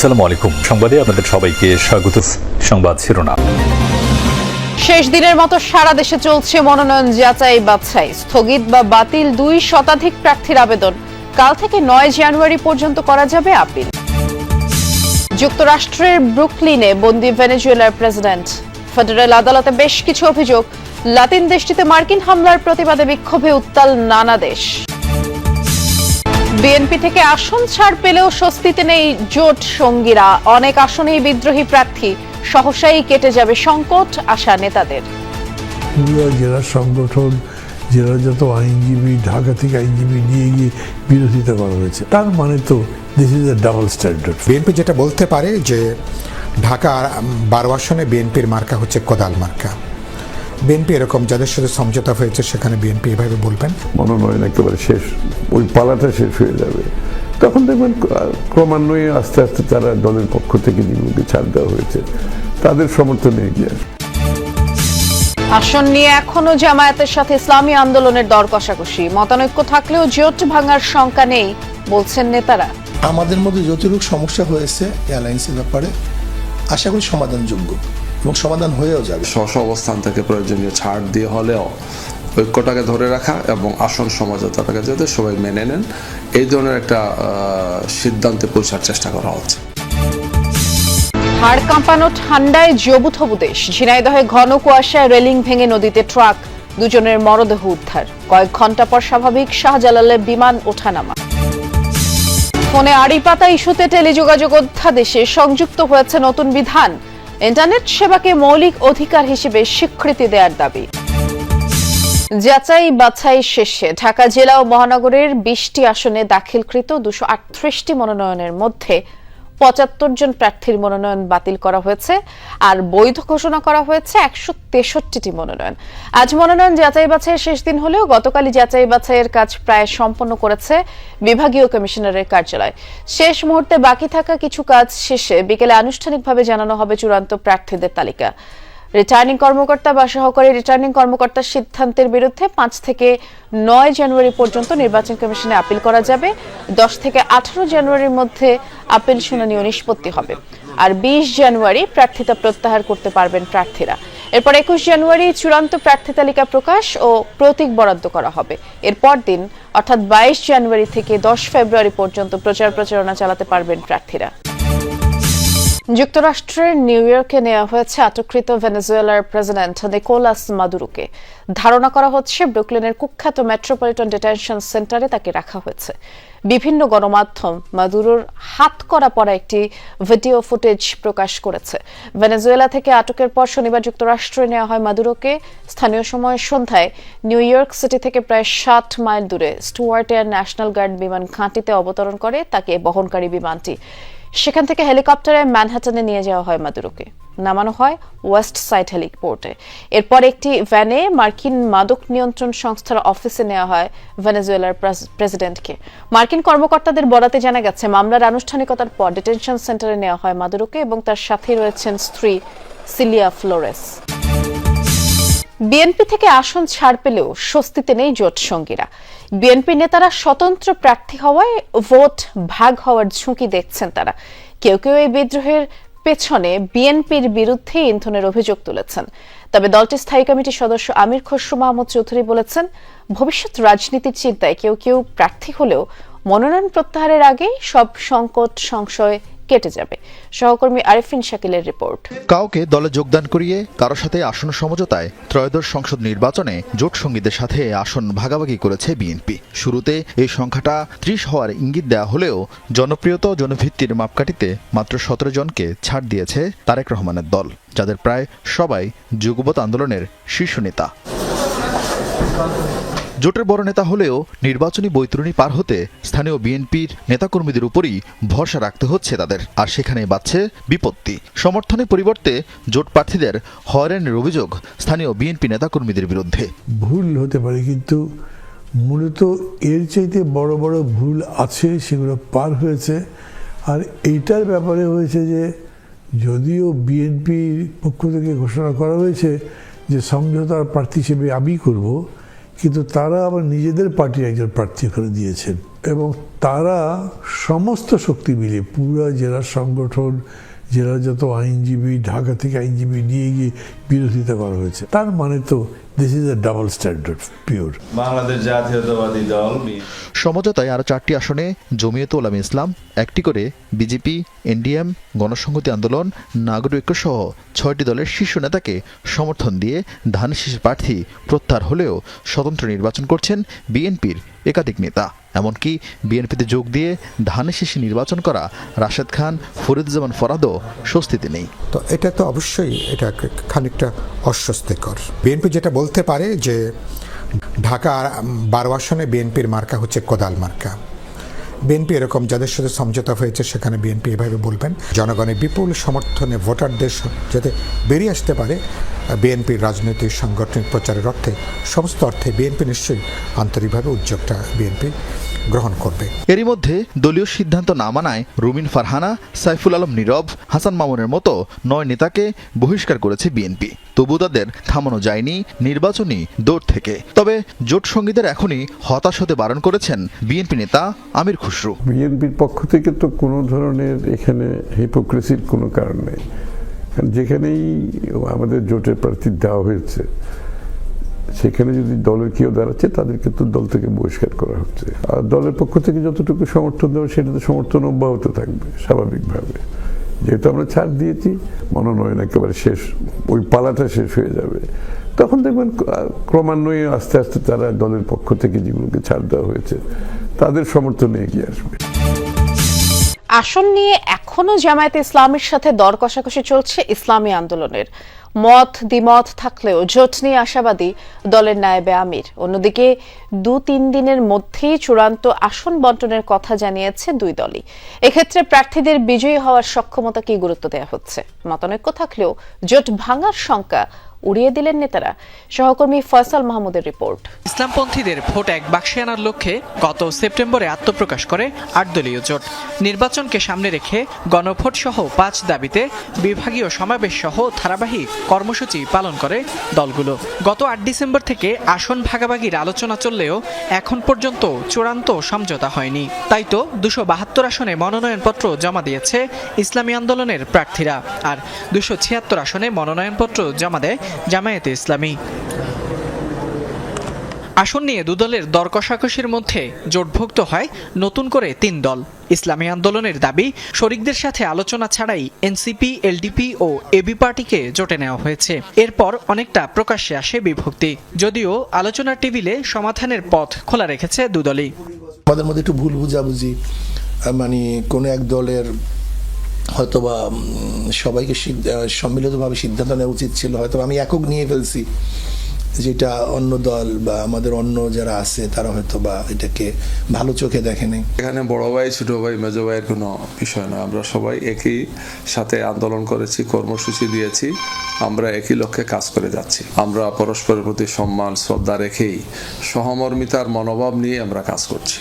আসসালামু আলাইকুম। সংবাদে আপনাদের সবাইকে স্বাগত। সংবাদ শিরোনাম। শেষ দিনের মতো সারা দেশে চলছে মনোনয়ন যাচাই বাছাই। স্থগিত বা বাতিল 2 শতাধিক প্রার্থীর আবেদন। কাল থেকে 9 জানুয়ারি পর্যন্ত করা যাবে আপিল। যুক্তরাষ্ট্রের ব্রুকলিনে বন্দী ভেনেজুয়েলার প্রেসিডেন্ট। ফেডারেল আদালতে বেশ কিছু অভিযোগ। লাতিন দেশটিতে মার্কিন হামলার প্রতিবাদে বিক্ষোভে উত্তাল নানা দেশ। বিএনপি থেকে আসন ছাড় পেলেও স্বস্তিতে নেই জোট সঙ্গীরা। অনেক আসনেই বিদ্রোহী প্রার্থী। সহসাই কেটে যাবে সংকট, আশা নেতাদের। জেলা সংগঠন, জেলা যত আইনজীবী, ঢাকা থেকে আইনজীবী নিয়ে গিয়ে বিরোধিতা করা হয়েছে, তার মানে তো this is a double standard. BNP যেটা বলতে পারে যে ঢাকা 12 আসনে বিএনপির মার্কা হচ্ছে কোদাল মার্কা। বিএনপি এরকম যাদের সাথে সমঝোতা হয়েছে সেখানে বিএনপি এভাবে বলবেন মনোনয়ন একেবারে শেষ, ওই পালাটা শেষ হয়ে যাবে, তখন দেখবেন ক্রমান্বয়ে আস্তে আস্তে তারা দলের পক্ষ থেকে যেগুলোকে ছাড় দেওয়া হয়েছে তাদের সমর্থনে এগিয়ে আসবে। আসন নিয়ে এখনো জামায়াতের সাথে ইসলামী আন্দোলনের দর কষাকষি। মতানৈক্য থাকলেও জোট ভাঙার শঙ্কা নেই বলছেন নেতারা। আমাদের মধ্যে যতটুকু সমস্যা হয়েছে অ্যালায়েন্সের ব্যাপারে আশা করি সমাধানযোগ্য এবং সমাধান হয়েও যাবে। স্ব অবস্থান থেকে প্রয়োজনীয় ছাড় দিয়ে হলেও ঐক্যটাকে ধরে রাখা এবং আসন সমঝোতাটাকে যাতে সবাই মেনে নেন, এই ধরনের একটা সিদ্ধান্তে পৌঁছার চেষ্টা করা হচ্ছে। হাড় কাঁপানো ঠান্ডায় জবুথবু দেশ। ঝিনাইদহে ঘন কুয়াশায় রেলিং ভেঙে নদীতে ট্রাক, 2 জনের মরদেহ উদ্ধার। কয়েক ঘন্টা পর স্বাভাবিক শাহজালালে বিমান ওঠানামা। ফোনে আড়ি পাতা ইস্যুতে টেলিযোগাযোগ অধ্যাদেশে সংযুক্ত হয়েছে নতুন বিধান। ইন্টারনেট সেবাকে মৌলিক অধিকার হিসেবে স্বীকৃতি দেওয়ার দাবি। যাচাই বাছাই শেষে ঢাকা জেলা ও মহানগরের 20টি আসনে দাখিলকৃত 238টি মনোনয়নের মধ্যে 75 জন প্রার্থীর মনোনয়ন বাতিল করা হয়েছে আর বৈধ ঘোষণা করা হয়েছে 163টি মনোনয়ন। আজ মনোনয়ন যাচাই বাছাইয়ের শেষ দিন হলেও গতকালই যাচাই বাছাইয়ের কাজ প্রায় সম্পন্ন করেছে বিভাগীয় কমিশনারের কার্যালয়। শেষ মুহূর্তে বাকি থাকা কিছু কাজ শেষে বিকেলে আনুষ্ঠানিকভাবে জানানো হবে চূড়ান্ত প্রার্থীদের তালিকা। রিটার্নিং কর্মকর্তা বা সহকারী রিটার্নিং কর্মকর্তার সিদ্ধান্তের বিরুদ্ধে 5 থেকে 9 জানুয়ারি পর্যন্ত নির্বাচন কমিশনে আপিল করা যাবে। 10 থেকে 18 জানুয়ারির মধ্যে আপিল শুনানি ও নিষ্পত্তি হবে। আর 20 জানুয়ারি প্রার্থিতা প্রত্যাহার করতে পারবেন প্রার্থীরা। এরপর 21 জানুয়ারি চূড়ান্ত প্রার্থী তালিকা প্রকাশ ও প্রতীক বরাদ্দ করা হবে। এরপর দিন অর্থাৎ 22 জানুয়ারি থেকে 10 ফেব্রুয়ারি পর্যন্ত প্রচার প্রচারণা চালাতে পারবেন প্রার্থীরা। যুক্তরাষ্ট্রের নিউ ইয়র্কে নেওয়া হয়েছে আটককৃত ভেনেজুয়েলার প্রেসিডেন্ট নিকোলাস মাদুরোকে। ধারণা করা হচ্ছে ব্রুকলিনের কুখ্যাত মেট্রোপলিটন ডিটেনশন সেন্টারে তাকে রাখা হয়েছে। বিভিন্ন গণমাধ্যম মাদুরোর হাত করা পড়া একটি ভিডিও ফুটেজ প্রকাশ করেছে। ভেনেজুয়েলা থেকে আটকের পর শনিবার যুক্তরাষ্ট্রে নেওয়া হয় মাদুরোকে। স্থানীয় সময় সন্ধ্যায় নিউ ইয়র্ক সিটি থেকে প্রায় 60 মাইল দূরে স্টুয়ার্ট এয়ার ন্যাশনাল গার্ড বিমান ঘাঁটিতে অবতরণ করে তাকে বহনকারী বিমানটি। সেখান থেকে হেলিকপ্টারে ম্যানহাটনে নিয়ে যাওয়া হয় মাদুরোকে। নামানো হয় ওয়েস্ট সাইড হেলিপোর্টে। এরপর একটি ভ্যানে মার্কিন মাদক নিয়ন্ত্রণ সংস্থার অফিসে নেওয়া হয় ভেনেজুয়েলার প্রেসিডেন্টকে। মার্কিন কর্মকর্তাদের বরাতে জানা গেছে মামলার আনুষ্ঠানিকতার পর ডিটেনশন সেন্টারে নেওয়া হয় মাদুরোকে এবং তার সাথে রয়েছেন স্ত্রী সিলিয়া ফ্লোরেস। বিএনপি থেকে আসন ছাড় পেলেও স্বস্তিতে নেই জোট সঙ্গীরা। বিএনপি নেতারা স্বতন্ত্র প্রার্থী হওয়ায় ভোট ভাগ হওয়ার ঝুঁকি দেখছেন তারা। কেউ কেউ এই বিদ্রোহের পেছনে বিএনপির বিরুদ্ধে ইন্ধনের অভিযোগ তুলেছেন। তবে দলটির স্থায়ী কমিটির সদস্য আমির খসরু মাহমুদ চৌধুরী বলেছেন, ভবিষ্যৎ রাজনীতির চিন্তায় কেউ কেউ প্রার্থী হলেও মনোনয়ন প্রত্যাহারের আগে সব সংকট সংশয় কেটে যাবে। সহকর্মী আরিফিন শাকিলের রিপোর্ট। কাউকে দলে যোগদান করিয়ে কারো সাথে আসন সমঝোতায় ত্রয়োদশ সংসদ নির্বাচনে জোট সঙ্গীদের সাথে আসন ভাগাভাগি করেছে বিএনপি। শুরুতে এই সংখ্যাটা 30 হওয়ার ইঙ্গিত দেওয়া হলেও জনপ্রিয়তা জনভিত্তির মাপকাঠিতে মাত্র 17 জনকে ছাড় দিয়েছে তারেক রহমানের দল, যাদের প্রায় সবাই যুগপৎ আন্দোলনের শীর্ষ নেতা। জোটের বড় নেতা হলেও নির্বাচনী বৈতরণী পার হতে স্থানীয় বিএনপির নেতাকর্মীদের উপরই ভরসা রাখতে হচ্ছে তাদের। আর সেখানে বাড়ছে বিপত্তি। সমর্থনের পরিবর্তে জোট প্রার্থীদের হয়রানির অভিযোগ স্থানীয় বিএনপি নেতাকর্মীদের বিরুদ্ধে। ভুল হতে পারে, কিন্তু মূলত এর চাইতে বড় বড় ভুল আছে, সেগুলো পার হয়েছে। আর এইটার ব্যাপারে হয়েছে যে যদিও বিএনপির পক্ষ থেকে ঘোষণা করা হয়েছে যে সমঝোতার প্রার্থী হিসেবে আমি করব, কিন্তু তারা আবার নিজেদের পার্টির একজন প্রার্থী করে দিয়েছেন। এবং তারা সমস্ত শক্তি মিলিয়ে পুরো জেলা সংগঠন, জেলার যত আইনজীবী, ঢাকা থেকে আইনজীবী নিয়ে গিয়ে বিরোধিতা করা হয়েছে। তার মানে তো this is a double standard pure. Bangladesh জাতীয়তাবাদী দল সমঝোতায় আরও 4টি আসনে জমিয়তে উলামা ইসলাম, 1টি করে বিজেপি, এনডিএম, গণসংহতি আন্দোলন, নাগরিক ঐক্য সহ 6টি দলের শীর্ষ নেতাকে সমর্থন দিয়ে ধানের শীষের প্রার্থী প্রত্যাহার হলেও স্বতন্ত্র নির্বাচন করছেন বিএনপির একাধিক নেতা। এমনকি বিএনপিতে যোগ দিয়ে ধানের শীষে নির্বাচন করা রাশেদ খান, ফরিদুজ্জামান ফরাদও স্বস্তিতে নেই। তো এটা তো অবশ্যই এটা খানিকটা অস্বস্তিকর। বিএনপি যেটা বলতে পারে যে ঢাকা 12 আসনে বিএনপির মার্কা হচ্ছে কোদাল মার্কা। বিএনপি এরকম যাদের সাথে সমঝোতা হয়েছে সেখানে বিএনপি এভাবে বলবেন। জনগণের বিপুল সমর্থনে ভোটারদের যাতে বেরিয়ে আসতে পারে বিএনপির রাজনৈতিক সাংগঠনিক প্রচারের অর্থে, সমস্ত অর্থে বিএনপি নিশ্চয়ই আন্তরিকভাবে উদ্যোগটা বিএনপি গ্রহণ করবে। এরই মধ্যে দলীয় সিদ্ধান্ত না মানায় রুমিন ফারহানা, সাইফুল আলম নীরব, হাসান মামুনের মতো 9 নেতাকে বহিষ্কার করেছে বিএনপি। তবু তাদের থামানো যায়নি নির্বাচনী দৌড় থেকে। তবে জোট সঙ্গীদের এখনই হতাশ হতে বারণ করেছেন বিএনপি নেতা আমির খুসরু। বিএনপির পক্ষ থেকে তো কোনো ধরনের এখানে হিপোক্রেসির কোনো কারণ নেই। যেখানেই আমাদের জোটের প্রার্থী দেওয়া হয়েছে সেখানে যদি দলের কেউ দাঁড়াচ্ছে তাদেরকে তো দল থেকে বহিষ্কার করা হচ্ছে। আর দলের পক্ষ থেকে যতটুকু সমর্থন দেওয়া সেটাতে সমর্থন অব্যাহত থাকবে স্বাভাবিকভাবে। যেহেতু আমরা ছাড় দিয়েছি, মনোনয়ন একেবারে শেষ, ওই পালাটা শেষ হয়ে যাবে, তখন দেখবেন ক্রমান্বয়ে আস্তে আস্তে তারা দলের পক্ষ থেকে যেগুলোকে ছাড় দেওয়া হয়েছে তাদের সমর্থনে এগিয়ে আসবে। আসন নিয়ে এখনো জামায়াতে ইসলামের সাথে দর কষাকষি চলছে ইসলামী আন্দোলনের। মত দ্বিমত থাকলেও জোট নিয়ে আশাবাদী দলের নায়েবে আমির। অন্যদিকে 2-3 দিনের মধ্যেই চূড়ান্ত আসন বন্টনের কথা জানিয়েছে দুই দলই। এক্ষেত্রে প্রার্থীদের বিজয়ী হওয়ার সক্ষমতাকে গুরুত্ব দেওয়া হচ্ছে। মতানৈক্য থাকলেও জোট ভাঙার শঙ্কা উড়িয়ে দিলেন নেতারা। সহকর্মী ফয়সাল মাহমুদের রিপোর্ট। ইসলামপন্থীদের ভোট এক বাক্সে আনার লক্ষ্যে গত সেপ্টেম্বরে আত্মপ্রকাশ করে 8 দলীয় জোট। নির্বাচনকে সামনে রেখে গণভোট সহ 5 দাবিতে বিভাগীয় সমাবেশ সহ ধারাবাহিক কর্মসূচি পালন করে দলগুলো। গত 8 ডিসেম্বর থেকে আসন ভাগাভাগির আলোচনা চললেও এখন পর্যন্ত চূড়ান্ত সমঝোতা হয়নি। তাই তো 272 আসনে মনোনয়নপত্র জমা দিয়েছে ইসলামী আন্দোলনের প্রার্থীরা, আর 276 আসনে মনোনয়নপত্র জমা দেয় জামায়াতে ইসলামী। আসন নিয়ে দুদলের দর কষাকষির মধ্যে জোটভুক্ত হয় নতুন করে 3 দল। ইসলামী আন্দোলনের দাবি, শরিকদের সাথে আলোচনা ছাড়াই এনসিপি, এলডিপি ও এবি পার্টিকে জোটে নেওয়া হয়েছে। এরপর অনেকটা প্রকাশ্যে আসে বিভক্তি, যদিও আলোচনার টেবিলে সমাধানের পথ খোলা রেখেছে দুদলই। আমাদের মধ্যে একটু ভুল বুঝাবুঝি, মানে কোনো এক দলের হয়তোবা সবাইকে সম্মিলিতভাবে সিদ্ধান্ত নেওয়া উচিত ছিল, হয়তো আমি একক নিয়ে ফেলছি, যেটা অন্য দল বা আমাদের অন্য যারা আছে তারা হয়তো বা এটাকে ভালো চোখে দেখেনি। এখানে বড় ভাই, ছোট ভাই, মেজো ভাইয়ের কোনো বিষয় নয়। আমরা সবাই একই সাথে আন্দোলন করেছি, কর্মসূচি দিয়েছি, আমরা একই লক্ষ্যে কাজ করে যাচ্ছি। আমরা পরস্পরের প্রতি সম্মান শ্রদ্ধা রেখেই সহমর্মিতার মনোভাব নিয়ে আমরা কাজ করছি।